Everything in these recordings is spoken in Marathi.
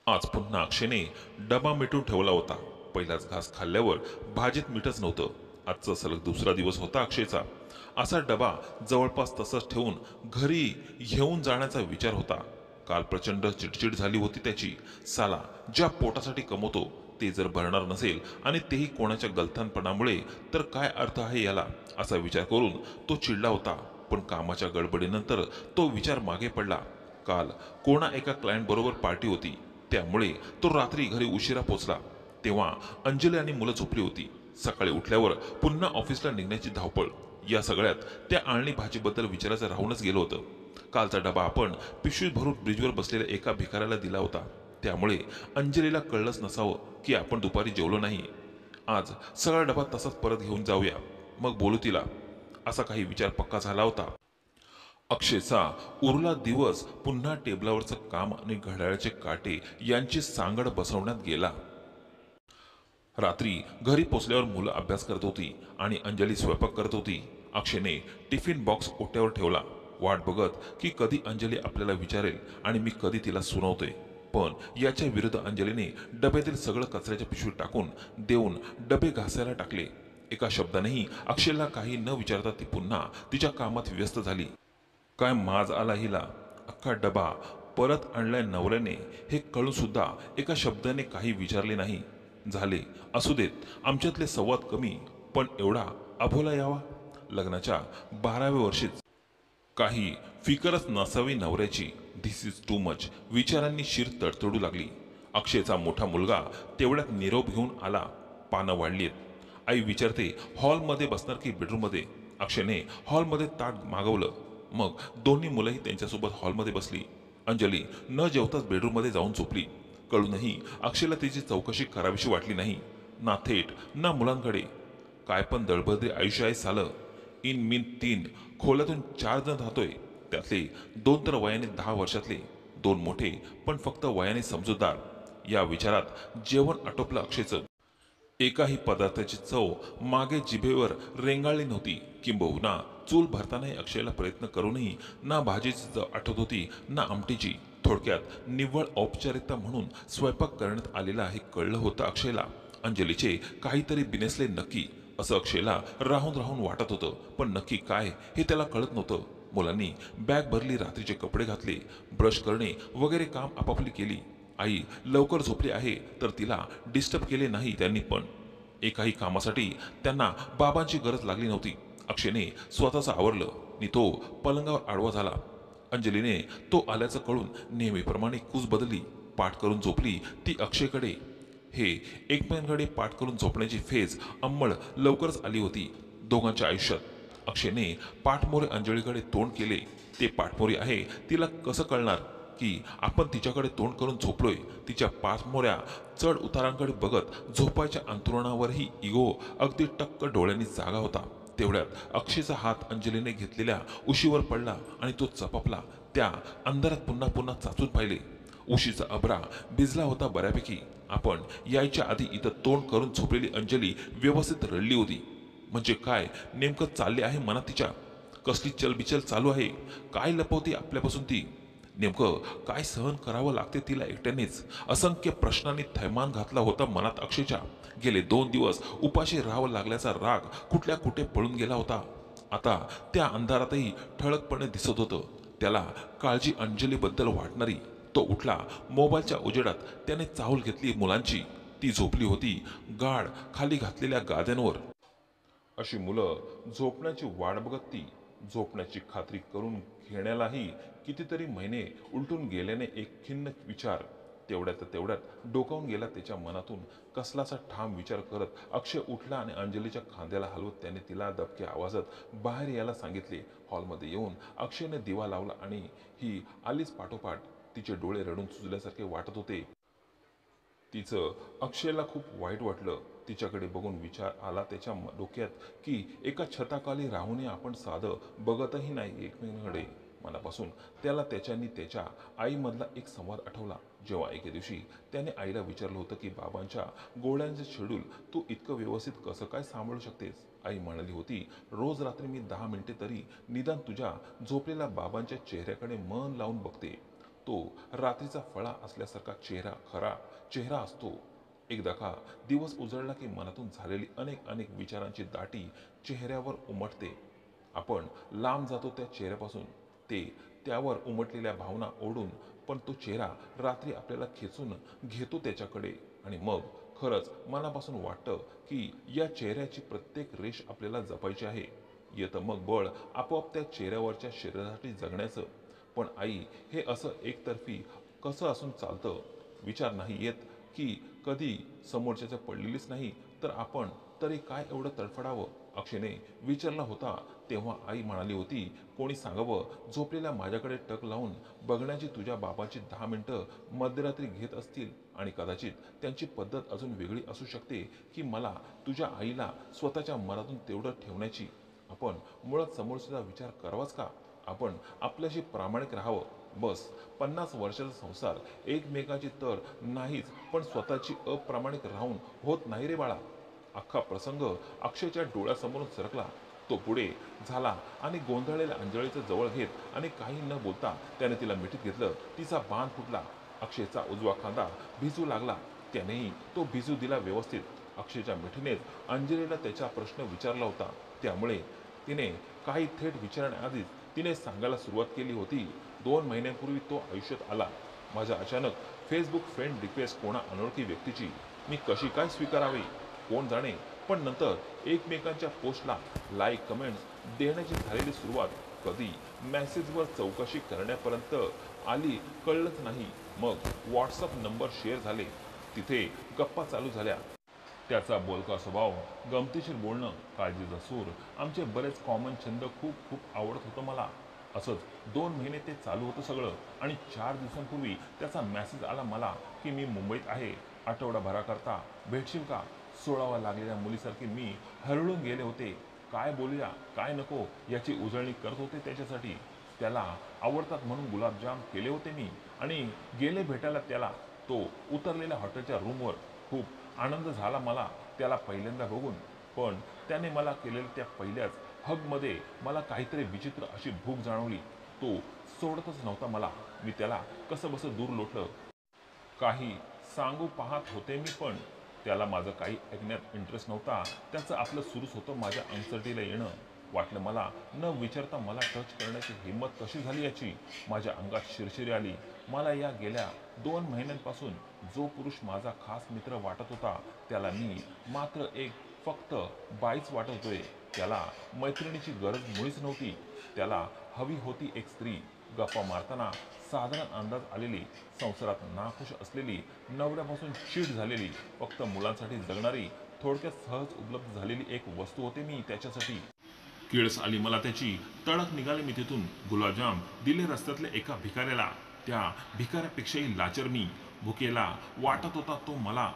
आज पुन्हा अक्षयने डबा मिटून ठेवला होता. पहिलाच घास खाल्ल्यावर भाजीत मीठच नव्हतं. आजचा सलग दुसरा दिवस होता अक्षयचा. असा डबा जवळपास तसाच ठेवून घरी घेऊन जाण्याचा विचार होता. काल प्रचंड चिडचिड झाली होती त्याची. साला ज्या पोटासाठी कमवतो ते जर भरणार नसेल आणि तेही कोणाच्या गलथानपणामुळे तर काय अर्थ आहे याला, असा विचार करून तो चिडला होता. पण कामाच्या गडबडीनंतर तो विचार मागे पडला. काल कोणा एका क्लायंट बरोबर पार्टी होती, त्यामुळे तो रात्री घरी उशिरा पोचला. तेव्हा अंजली आणि मुलं झोपली होती. सकाळी उठल्यावर पुन्हा ऑफिसला निघण्याची धावपळ. या सगळ्यात त्या आळणी भाजीबद्दल विचारायचं राहूनच गेलं होतं. कालचा डबा आपण पिशवीत भरून ब्रिजवर बसलेल्या एका भिकाऱ्याला दिला होता. त्यामुळे अंजलीला कळलंच नसावं की आपण दुपारी जेवलो नाही. आज सगळा डबा तसाच परत घेऊन जाऊया, मग बोलू तिला, असा काही विचार पक्का झाला होता. अक्षयचा उरला दिवस पुन्हा टेबलावरचं काम आणि घड्याळाचे काटे यांची सांगड बसवण्यात गेला. रात्री घरी पोचल्यावर मुलं अभ्यास करत होती आणि अंजली स्वयंपाक करत होती. अक्षयने टिफिन बॉक्स ओट्यावर ठेवला, वाट बघत की कधी अंजली आपल्याला विचारेल आणि मी कधी तिला सुनावतोय. पण याच्या विरुद्ध अंजलीने डब्यातील सगळं कचऱ्याच्या पिशवीत टाकून देऊन डबे घासायला टाकले. एका शब्दानेही अक्षयला काही न विचारता ती पुन्हा तिच्या कामात व्यस्त झाली. काय माज आला हिला. अख्खा डबा परत आणलाय नवऱ्याने हे कळून सुद्धा एका शब्दाने काही विचारले नाही. झाले, असू देत, आमच्यातले संवाद कमी, पण एवढा अभोला यावा. लग्नाच्या 12व्या वर्षीच काही फिकरच नसावी नवऱ्याची. धिस इज टू मच, विचारांनी शिर तडतडू लागली. अक्षयचा मोठा मुलगा तेवढ्यात निरोप घेऊन आला. पानं वाढलीत. आई विचारते, हॉलमध्ये बसणार की बेडरूममध्ये. अक्षयने हॉलमध्ये ताट मागवलं. मग दोन्ही मुलंही त्यांच्यासोबत हॉलमध्ये बसली. अंजली न जेवताच बेडरूममध्ये जाऊन झोपली. कळूनही अक्षयला तिची चौकशी करावीशी वाटली नाही. ना थेट ना मुलांकडे. काय पण दळभद्री आयुष्य आहे सालं. इन मिन 3 खोल्यातून 4 जण राहतोय. त्यातले 2 तर वयाने 10 वर्षातले, 2 मोठे पण फक्त वयाने समजूतदार. या विचारात जेवण आटोपलं अक्षयचं. एकाही पदार्थाची चव मागे जिभेवर रेंगाळली नव्हती. किंबहुना चूल भरतानाही अक्षयला प्रयत्न करूनही ना भाजीची चव आठवत होती ना आमटीची. थोडक्यात निव्वळ औपचारिकता म्हणून स्वयंपाक करण्यात आलेला हे कळलं होतं अक्षयला. अंजलीचे काहीतरी बिनसले नक्की, असं अक्षयला राहून राहून वाटत होतं. पण नक्की काय हे त्याला कळत नव्हतं. मुलांनी बॅग भरली, रात्रीचे कपडे घातले, ब्रश करणे वगैरे काम आपापली केली. आई लवकर झोपली आहे तर तिला डिस्टर्ब केले नाही त्यांनी. पण एकाही कामासाठी त्यांना बाबांची गरज लागली नव्हती. अक्षयने स्वतःचं आवरलं आणि तो पलंगावर आडवा झाला. अंजलीने तो आल्याचं कळून नेहमीप्रमाणे कूस बदलली. पाठ करून झोपली ती अक्षयकडे. हे एकमेकांकडे पाठ करून झोपण्याची फेज अंमळ लवकरच आली होती दोघांच्या आयुष्यात. अक्षयने पाठमोरे अंजलीकडे तोंड केले. ते पाठमोरी आहे तिला कसं कळणार की आपण तिच्याकडे तोंड करून झोपलोय. तिच्या पाठमोऱ्या चढ उतारांकडे बघत झोपायच्या अंथरुणावरही इगो अगदी टक्क डोळ्यांनी जागा होता. तेवढ्यात अक्षयचा हात अंजलीने घेतलेल्या उशीवर पडला आणि तो चपापला. त्या अंधारात पुन्हा पुन्हा चाचून पाहिले. उशीचा अबरा भिजला होता बऱ्यापैकी. आपण यायच्या आधी इथं तोंड करून झोपलेली अंजली व्यवस्थित रडली होती. म्हणजे काय नेमकं चालले आहे मनात तिच्या? कसली चलबिचल चालू आहे? काय लपवते आपल्यापासून ती? नेमकं काय सहन करावं लागते तिला एकट्यानेच? असंख्य प्रश्नांनी थैमान घातला होता मनात अक्षयच्या. गेले 2 दिवस उपाशी राहावं लागल्याचा राग कुठल्या कुठे पळून गेला होता. आता त्या अंधारातही ठळकपणे दिसत होतं त्याला काळजी अंजलीबद्दल वाटणारी. तो उठला. मोबाईलच्या उजेडात त्याने चाहूल घेतली मुलांची. ती झोपली होती गाढ खाली घातलेल्या गाद्यांवर. अशी मुलं झोपण्याची वाट बघत ती. झोपण्याची खात्री करून घेण्यालाही कितीतरी महिने उलटून गेल्याने एक खिन्न विचार तेवढ्यात डोकावून गेला त्याच्या मनातून. कसलासा ठाम विचार करत अक्षय उठला आणि अंजलीच्या खांद्याला हलवत त्याने तिला दबक्या आवाजात बाहेर यायला सांगितले. हॉलमध्ये येऊन अक्षयने दिवा लावला आणि ही आलीच पाठोपाठ. तिचे डोळे रडून सुजल्यासारखे वाटत होते. तिचं अक्षयला खूप वाईट वाटलं. तिच्याकडे बघून विचार आला त्याच्या डोक्यात की एका छताखाली राहूनही आपण साधं बघतही नाही एकमेकांकडे. मनापासून त्याला त्याच्यानी त्याच्या आईमधला एक संवाद आठवला. जेव्हा एके दिवशी त्याने आईला विचारलं होतं की बाबांच्या गोळ्यांचे शेड्यूल तू इतकं व्यवस्थित कसं काय सांभाळू शकतेस? आई म्हणाली होती, रोज रात्री मी 10 मिनिटे तरी निदान तुझ्या झोपलेल्या बाबांच्या चेहऱ्याकडे मन लावून बघते. तो रात्रीचा फळा असल्यासारखा खरा चेहरा असतो. एकदा का दिवस उजळला की मनातून झालेली अनेक अनेक विचारांची दाटी चेहऱ्यावर उमटते. आपण लांब जातो त्या चेहऱ्यापासून, ते त्यावर उमटलेल्या भावना ओढून, पण तो चेहरा रात्री आपल्याला खेचून घेतो त्याच्याकडे. आणि मग खरंच मनापासून वाटतं की या चेहऱ्याची प्रत्येक रेष आपल्याला जपायची आहे. येतं मग बळ आपोआप त्या चेहऱ्यावरच्या शरीरासाठी जगण्याचं. पण आई, हे असं एकतर्फी कसं असून चालतं? विचार नाही येत की कधी समोरच्याच्या पडलेलीच नाही तर आपण तरी काय एवढं तडफडावं? अक्षयने विचारला होता तेव्हा आई म्हणाली होती, कोणी सांगावं, झोपलेल्या माझ्याकडे टक लावून बघण्याची तुझ्या बाबाची 10 मिनिटं मध्यरात्री घेत असतील. आणि कदाचित त्यांची पद्धत अजून वेगळी असू शकते की मला तुझ्या आईला स्वतःच्या मनातून तेवढं ठेवण्याची. आपण मुळात समोरच्याचा विचार करावाच का? आपण आपल्याशी प्रामाणिक राहावं बस. 50 वर्षाचा संसार एकमेकाची तर नाहीच, पण स्वतःची अप्रामाणिक राहून होत नाही रे बाळा. अख्खा प्रसंग अक्षयच्या डोळ्यासमोरून सरकला. तो पुढे झाला आणि गोंधळलेल्या अंजलीचं जवळ घेत आणि काही न बोलता त्याने तिला मिठीत घेतलं. तिचा बांध फुटला. अक्षयचा उजवा खांदा भिजू लागला. त्यानेही तो भिजू दिला व्यवस्थित. अक्षयच्या मिठीनेच अंजलीला त्याचा प्रश्न विचारला होता. त्यामुळे तिने काही थेट विचारण्याआधीच तिने सांगायला सुरुवात केली होती. 2 महिन्यांपूर्वी तो आयुष्यात आला. माझ्या अचानक फेसबुक फ्रेंड रिक्वेस्ट कोणा अनोळखी व्यक्तीची. मी कशी काय स्वीकारावी कोण जाणे. पण नंतर एकमेकांच्या पोस्टला लाईक कमेंट्स देण्याची झालेली सुरुवात कधी मेसेजवर चौकशी करण्यापर्यंत आली कळलंच नाही. मग व्हॉट्सअप नंबर शेअर झाले. तिथे गप्पा चालू झाल्या. त्याचा बोलका स्वभाव, गमतीशीर बोलणं, काळजीचा सूर, आमचे बरेच कॉमन छंद खूप खूप आवडत होतं मला. असंच 2 महिने ते चालू होतं सगळं. आणि 4 दिवसांपूर्वी त्याचा मेसेज आला मला की मी मुंबईत आहे, आठवडाभराकरता भेटशील का? सोडावा लागलेल्या मुलीसारखी मी हरळून गेले होते. काय बोलूया काय नको याची उजळणी करत होते त्याच्यासाठी. त्याला आवडतात म्हणून गुलाबजाम केले होते मी आणि गेले भेटायला त्याला. तो उतरलेल्या हॉटेलच्या रूमवर. खूप आनंद झाला मला त्याला पहिल्यांदा बघून. पण त्याने मला केलेल्या त्या पहिल्याच हगमध्ये मला काहीतरी विचित्र अशी भूक जाणवली. तो सोडतच नव्हता मला. मी त्याला कसंबसं दूर लोटलं. काही सांगू पाहत होते मी, पण त्याला माझं काही ऐकण्यात इंटरेस्ट नव्हता. त्याचं आपलं सुरूच होतं माझ्या अंगसटीला येणं. वाटलं मला न विचारता मला टच करण्याची हिंमत कशी झाली याची. माझ्या अंगात शिरशिरी आली. मला या गेल्या 2 महिन्यांपासून जो पुरुष माझा खास मित्र वाटत होता त्याला मी मात्र एक फक्त बाईच वाटत होते. त्याला मैत्रिणीची गरज मुळीच नव्हती. त्याला हवी होती एक स्त्री. गप्पा मारताना साधारण अंदाज आलेली, संसारात नाखुश असलेली, नवऱ्यापासून चीट झालेली, फक्त मुलांसाठी जगणारी, थोडक्यात सहज उपलब्ध झालेली एक वस्तू होते मी त्याच्यासाठी. किळस आली मला त्याची. तडक निघाले मी तिथून. गुलाबजाम दिले रस्त्यातल्या एका भिकाऱ्याला. त्या भिकाऱ्यापेक्षाही लाचार मी. भुकेला वाटत होता तो मला.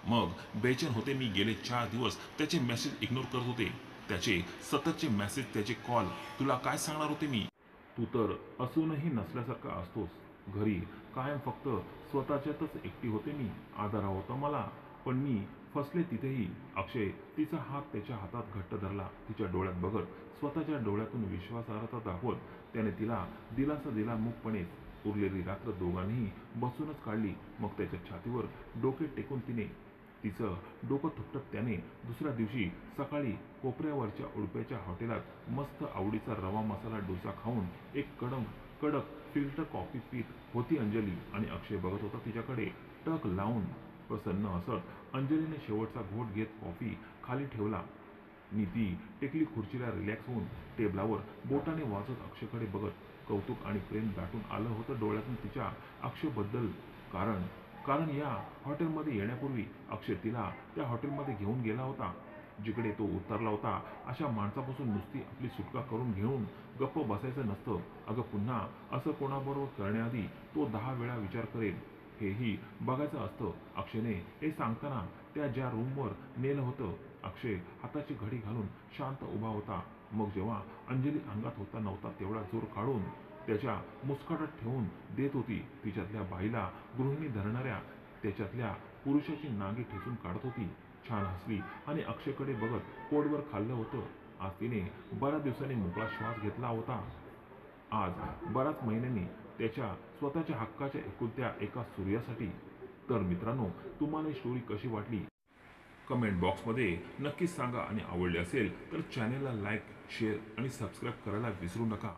मग बेचैन होते मी. गेले 4 दिवस त्याचे मेसेज इग्नोर करत होते. त्याचे सततचे मेसेज, त्याचे कॉल. तुला काय सांगणार होते मी. तू तर असूनही नसल्यासारखा असतोस. घरी कायम फक्त स्वतःच्यातच एकटी होते मी. आधार होता मला, पण मी फसले तिथेही. अक्षय तिचा हात त्याच्या हातात घट्ट धरला. तिच्या डोळ्यात बघत, स्वतःच्या डोळ्यातून विश्वासार्हता दाखवत त्याने तिला दिलासा दिला मूकपणेच. उरलेली रात्र दोघांनीही बसूनच काढली. मग त्याच्या छातीवर डोके टेकून तिने तिचं डोकं थुपटत त्याने दुसऱ्या दिवशी सकाळी कोपऱ्यावरच्या उडप्याच्या हॉटेलात मस्त आवडीचा रवा मसाला डोसा खाऊन एक कडक फिल्टर कॉफी पीत होती अंजली. आणि अक्षय बघत होता तिच्याकडे टक लावून प्रसन्न हसत. अंजलीने शेवटचा घोट घेत कॉफी खाली ठेवला. नी ती टेकली खुर्चीला. रिलॅक्स होऊन टेबलावर बोटाने वाजत अक्षयकडे बघत. कौतुक आणि प्रेम दाटून आलं होतं डोळ्यातून तिच्या अक्षयबद्दल. कारण या हॉटेलमध्ये येण्यापूर्वी अक्षय तिला त्या हॉटेलमध्ये घेऊन गेला होता जिकडे तो उतरला होता. अशा माणसापासून नुसती आपली सुटका करून घेऊन गप्प बसायचं नसतं. अगं, पुन्हा असं कोणाबरोबर करण्याआधी तो 10 वेळा विचार करेल हेही बघायचं असतं. अक्षयने हे सांगताना त्या ज्या रूमवर नेलं होतं. अक्षय हाताची घडी घालून शांत उभा होता. मग जेव्हा अंजली अंगात होता नव्हता तेवढा जोर काढून त्याच्या मुस्काटात ठेवून देत होती. तिच्यातल्या बाईला गृहिणी धरणाऱ्या त्याच्यातल्या पुरुषाची नांगी ठेचून काढत होती. छान हसली आणि अक्षयकडे बघत पोटभर खाल्लं होतं. आज तिने बऱ्याच दिवसांनी मोकळा श्वास घेतला होता. आज बऱ्याच महिन्यांनी त्याच्या स्वतःच्या हक्काच्या एकुलत्या एका सूर्यासाठी. तर मित्रांनो, तुम्हाला ही स्टोरी कशी वाटली कमेंट बॉक्समध्ये नक्कीच सांगा आणि आवडले असेल तर चॅनेलला लाईक, शेअर आणि सबस्क्राईब करायला विसरू नका.